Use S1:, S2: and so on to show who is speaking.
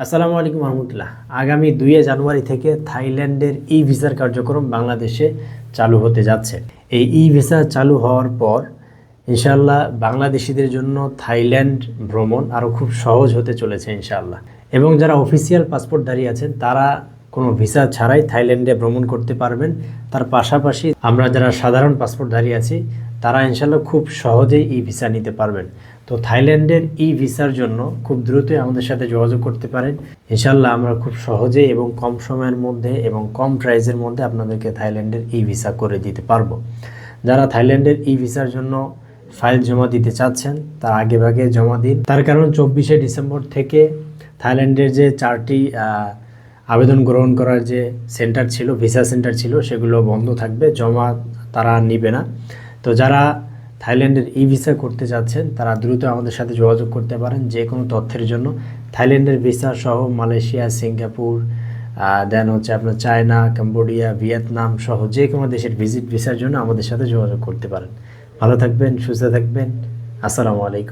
S1: আসসালামু আলাইকুম রহমতুল্লাহ। আগামী 2 জানুয়ারি থেকে থাইল্যান্ডের ই ভিসার কার্যক্রম বাংলাদেশে চালু হতে যাচ্ছে। এই ই ভিসা চালু হওয়ার পর ইনশাআল্লাহ বাংলাদেশিদের জন্য থাইল্যান্ড ভ্রমণ আরও খুব সহজ হতে চলেছে ইনশাআল্লাহ। এবং যারা অফিসিয়াল পাসপোর্টধারী আছেন তারা কোনো ভিসা ছাড়াই থাইল্যান্ডে ভ্রমণ করতে পারবেন। তার পাশাপাশি আমরা যারা সাধারণ পাসপোর্টধারী আছি তারা ইনশাআল্লাহ খুব সহজেই ই ভিসা নিতে পারবেন। তো থাইল্যান্ডের ই ভিসার জন্য খুব দ্রুতই আমাদের সাথে যোগাযোগ করতে পারেন। ইনশাআল্লাহ আমরা খুব সহজেই এবং কম সময়ের মধ্যে এবং কম প্রাইসের মধ্যে আপনাদেরকে থাইল্যান্ডের ই ভিসা করে দিতে পারবো। যারা থাইল্যান্ডের ই ভিসার জন্য ফাইল জমা দিতে চাচ্ছেন তার আগেভাগে জমা দিন। তার কারণ 24শে ডিসেম্বর থেকে থাইল্যান্ডের যে 4টি আবেদন গ্রহণ করার যে সেন্টার ছিল, ভিসা সেন্টার ছিল, সেগুলো বন্ধ থাকবে, জমা তারা নিবে না। তো যারা থাইল্যান্ডের ই ভিসা করতে যাচ্ছেন তারা দ্রুত আমাদের সাথে যোগাযোগ করতে পারেন যে কোনো তথ্যের জন্য। থাইল্যান্ডের ভিসা সহ মালয়েশিয়া, সিঙ্গাপুর, দেন হচ্ছে আপনার চায়না, কম্বোডিয়া, ভিয়েতনাম সহ যে কোনো দেশের ভিজিট ভিসার জন্য আমাদের সাথে যোগাযোগ করতে পারেন। ভালো থাকবেন, সুস্থ থাকবেন। আসসালামু আলাইকুম।